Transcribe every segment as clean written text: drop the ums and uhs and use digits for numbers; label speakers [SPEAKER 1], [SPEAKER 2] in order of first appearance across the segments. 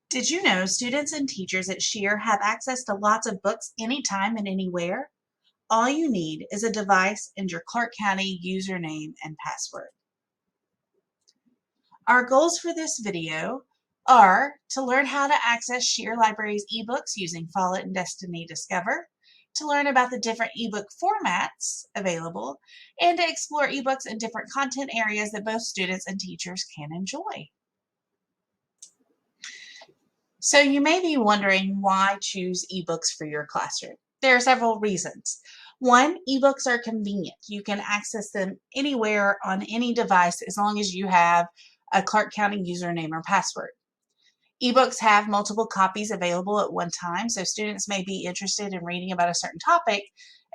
[SPEAKER 1] Did you know students and teachers at Shearer have access to lots of books anytime and anywhere? All you need is a device and your Clark County username and password. Our goals for this video are to learn how to access Shearer Library's ebooks using Follett and Destiny Discover, to learn about the different ebook formats available, and to explore ebooks in different content areas that both students and teachers can enjoy. So you may be wondering why choose ebooks for your classroom. There are several reasons. One, ebooks are convenient. You can access them anywhere on any device as long as you have a Clark County username or password. Ebooks have multiple copies available at one time, so students may be interested in reading about a certain topic,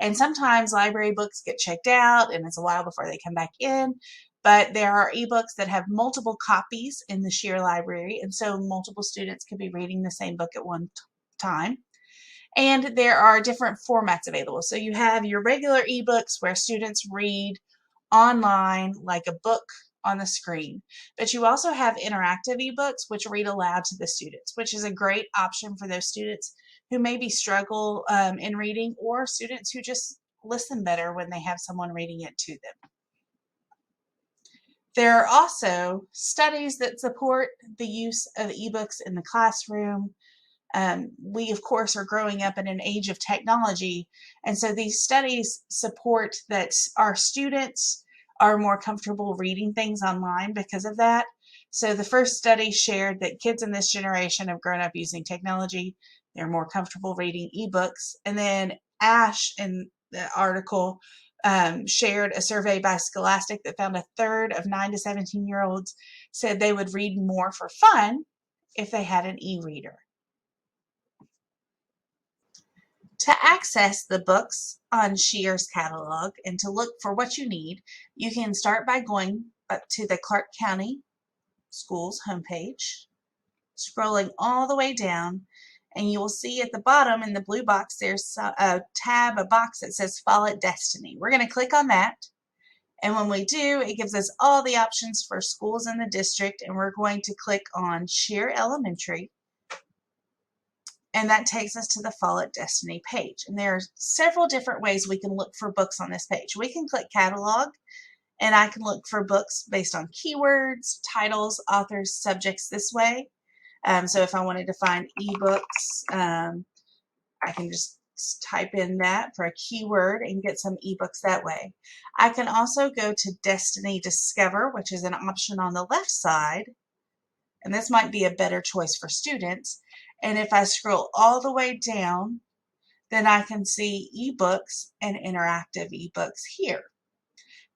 [SPEAKER 1] and sometimes library books get checked out and it's a while before they come back in. But there are ebooks that have multiple copies in the Shearer library, and so multiple students could be reading the same book at one time. And there are different formats available. So you have your regular ebooks where students read online like a book on the screen, but you also have interactive ebooks which read aloud to the students, which is a great option for those students who maybe struggle in reading, or students who just listen better when they have someone reading it to them. There are also studies that support the use of ebooks in the classroom. We, of course, are growing up in an age of technology, and so these studies support that our students are more comfortable reading things online because of that. So the first study shared that kids in this generation have grown up using technology. They're more comfortable reading ebooks. And then Ash, in the article, shared a survey by Scholastic that found a third of 9 to 17-year-olds said they would read more for fun if they had an e-reader. To access the books on Shearer's catalog and to look for what you need, you can start by going up to the Clark County Schools homepage, scrolling all the way down, and you will see at the bottom in the blue box there's a box that says Follett Destiny. We're going to click on that, and when we do, it gives us all the options for schools in the district, and we're going to click on Shearer Elementary, and that takes us to the Follett Destiny page. And there are several different ways we can look for books on this page. We can click Catalog, and I can look for books based on keywords, titles, authors, subjects this way. So if I wanted to find ebooks, I can just type in that for a keyword and get some ebooks that way. I can also go to Destiny Discover, which is an option on the left side, and this might be a better choice for students. And if I scroll all the way down, then I can see ebooks and interactive ebooks here.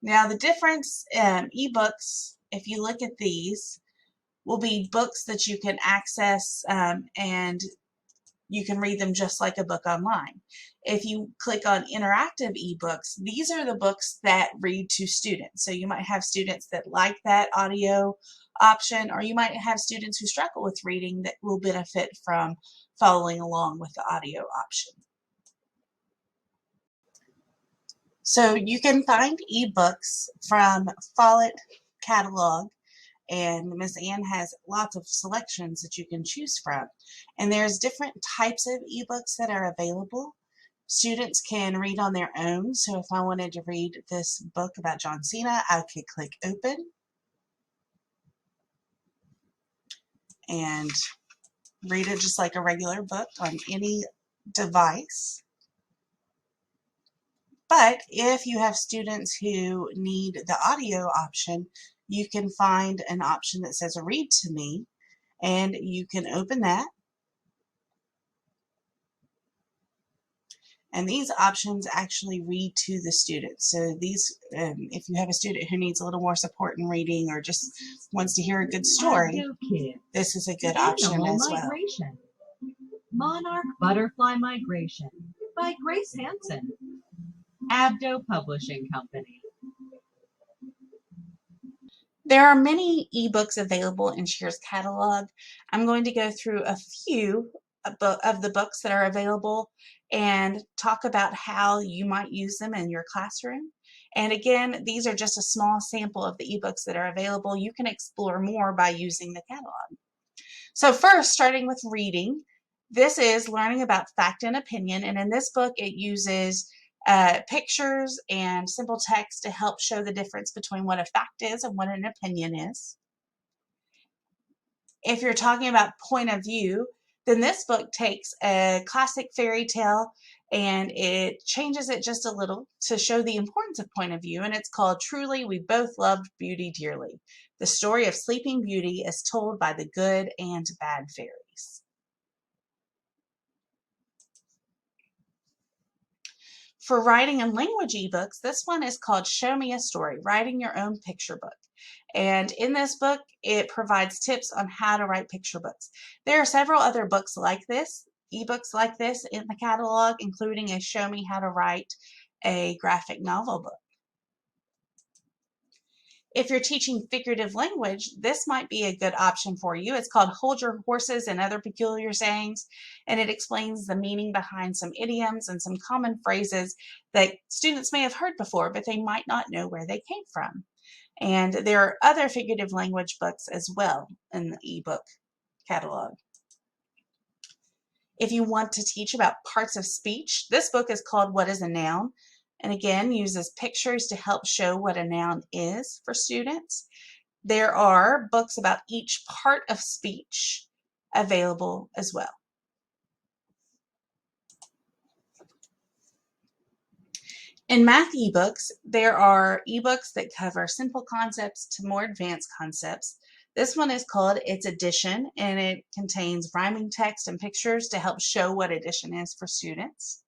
[SPEAKER 1] Now the difference in ebooks, if you look at these, will be books that you can access and you can read them just like a book online. If you click on interactive ebooks, these are the books that read to students. So you might have students that like that audio option, or you might have students who struggle with reading that will benefit from following along with the audio option. So you can find ebooks from Follett catalog, and Miss Ann has lots of selections that you can choose from. And there's different types of ebooks that are available. Students can read on their own. So if I wanted to read this book about John Cena, I could click open and read it just like a regular book on any device. But if you have students who need the audio option, you can find an option that says read to me, and you can open that. And these options actually read to the students. So these, if you have a student who needs a little more support in reading or just wants to hear a good story, this is a good option as well.
[SPEAKER 2] Monarch Butterfly Migration by Grace Hanson, Abdo Publishing Company.
[SPEAKER 1] There are many ebooks available in Shearer's catalog. I'm going to go through a few of the books that are available and talk about how you might use them in your classroom. And again, these are just a small sample of the ebooks that are available. You can explore more by using the catalog. So first, starting with reading, this is learning about fact and opinion, and in this book it uses pictures and simple text to help show the difference between what a fact is and what an opinion is. If you're talking about point of view, then this book takes a classic fairy tale and it changes it just a little to show the importance of point of view, and it's called Truly We Both Loved Beauty Dearly. The story of Sleeping Beauty is told by the good and bad fairies. For writing and language ebooks, this one is called Show Me a Story, Writing Your Own Picture Book. And in this book, it provides tips on how to write picture books. There are several other books like this, ebooks like this in the catalog, including a Show Me How to Write a Graphic Novel book. If you're teaching figurative language, this might be a good option for you. It's called Hold Your Horses and Other Peculiar Sayings, and it explains the meaning behind some idioms and some common phrases that students may have heard before, but they might not know where they came from. And there are other figurative language books as well in the ebook catalog. If you want to teach about parts of speech, this book is called What is a Noun? And again, uses pictures to help show what a noun is for students. There are books about each part of speech available as well. In math ebooks, there are ebooks that cover simple concepts to more advanced concepts. This one is called It's Addition, and it contains rhyming text and pictures to help show what addition is for students.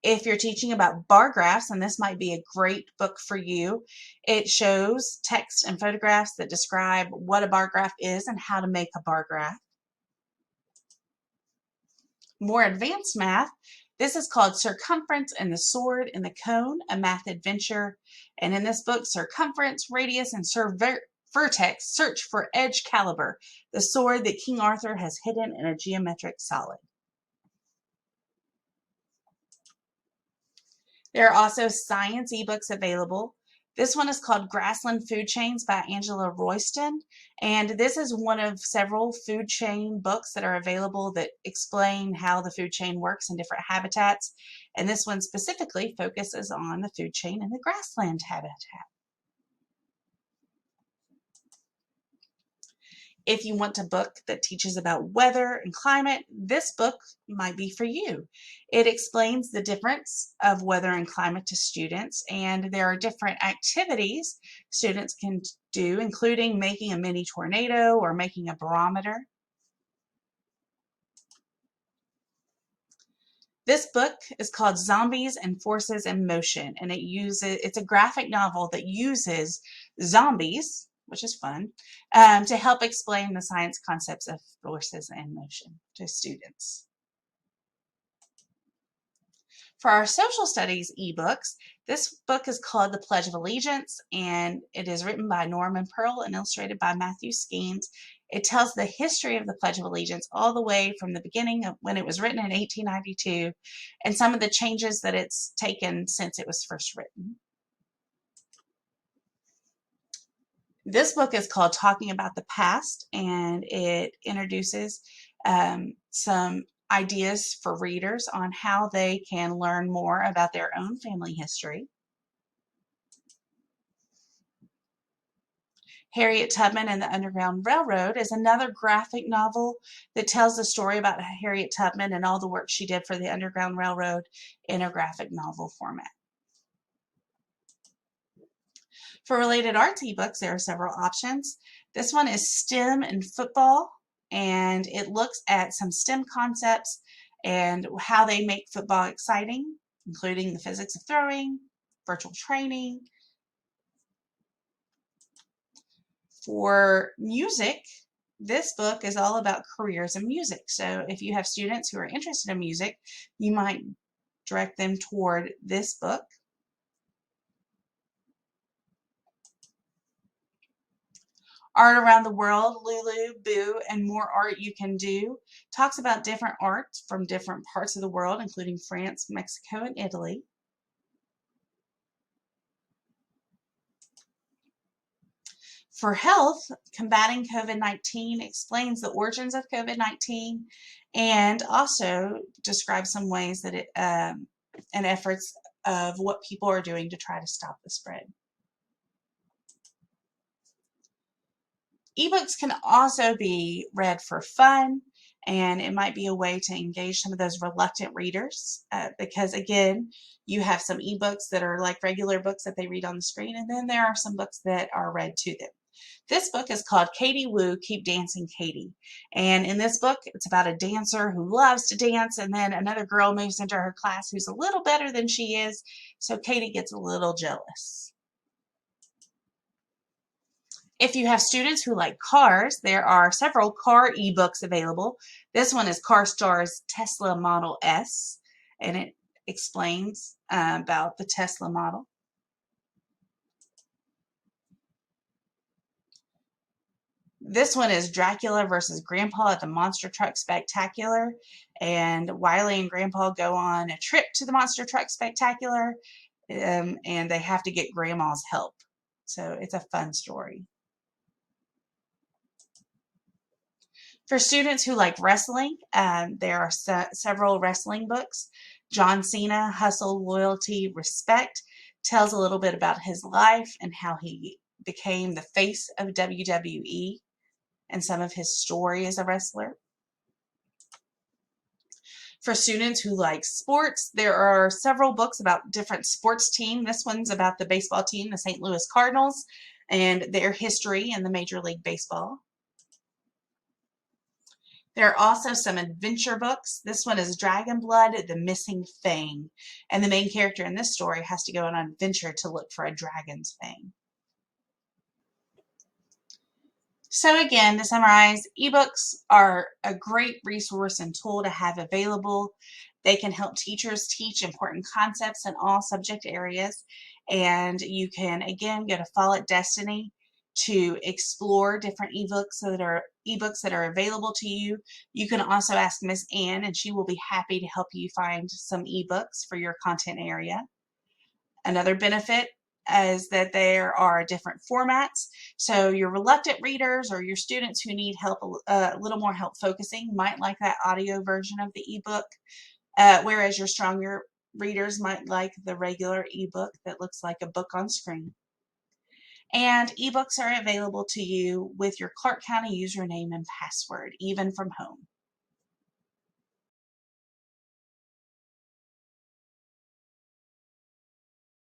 [SPEAKER 1] If you're teaching about bar graphs, and this might be a great book for you, it shows text and photographs that describe what a bar graph is and how to make a bar graph. More advanced math, this is called Circumference and the Sword and the Cone, a math adventure. And in this book, circumference, radius, and vertex search for Excalibur, the sword that King Arthur has hidden in a geometric solid. There are also science ebooks available. This one is called Grassland Food Chains by Angela Royston, and this is one of several food chain books that are available that explain how the food chain works in different habitats, and this one specifically focuses on the food chain in the grassland habitat. If you want a book that teaches about weather and climate, this book might be for you. It explains the difference of weather and climate to students, and there are different activities students can do, including making a mini tornado or making a barometer. This book is called Zombies and Forces in Motion, and it's a graphic novel that uses zombies, which is fun, to help explain the science concepts of forces and motion to students. For our social studies ebooks, this book is called The Pledge of Allegiance, and it is written by Norman Pearl and illustrated by Matthew Skeens. It tells the history of the Pledge of Allegiance all the way from the beginning of when it was written in 1892 and some of the changes that it's taken since it was first written. This book is called Talking About the Past, and it introduces some ideas for readers on how they can learn more about their own family history. Harriet Tubman and the Underground Railroad is another graphic novel that tells the story about Harriet Tubman and all the work she did for the Underground Railroad in a graphic novel format. For related arts ebooks, there are several options. This one is STEM and Football, and it looks at some STEM concepts and how they make football exciting, including the physics of throwing, virtual training. For music, this book is all about careers in music. So if you have students who are interested in music, you might direct them toward this book. Art Around the World, Lulu, Boo, and More Art You Can Do talks about different arts from different parts of the world, including France, Mexico, and Italy. For health, Combating COVID-19 explains the origins of COVID-19 and also describes some ways that and efforts of what people are doing to try to stop the spread. Ebooks can also be read for fun, and it might be a way to engage some of those reluctant readers because, again, you have some ebooks that are like regular books that they read on the screen, and then there are some books that are read to them. This book is called Katie Woo, Keep Dancing, Katie. And in this book, it's about a dancer who loves to dance, and then another girl moves into her class who's a little better than she is, so Katie gets a little jealous. If you have students who like cars, there are several car ebooks available. This one is CarStar's Tesla Model S, and it explains about the Tesla model. This one is Dracula versus Grandpa at the Monster Truck Spectacular, and Wiley and Grandpa go on a trip to the Monster Truck Spectacular, and they have to get Grandma's help. So it's a fun story. For students who like wrestling, there are several wrestling books. John Cena, Hustle, Loyalty, Respect, tells a little bit about his life and how he became the face of WWE and some of his story as a wrestler. For students who like sports, there are several books about different sports teams. This one's about the baseball team, the St. Louis Cardinals, and their history in the Major League Baseball. There are also some adventure books. This one is Dragon Blood, The Missing Fang. And the main character in this story has to go on an adventure to look for a dragon's fang. So again, to summarize, ebooks are a great resource and tool to have available. They can help teachers teach important concepts in all subject areas. And you can, again, go to Fall at Destiny to explore different ebooks that are available to you. You can also ask Miss Ann, and she will be happy to help you find some ebooks for your content area. Another benefit is that there are different formats. So your reluctant readers or your students who need help, a little more help focusing, might like that audio version of the ebook, whereas your stronger readers might like the regular ebook that looks like a book on screen. And ebooks are available to you with your Clark County username and password, even from home.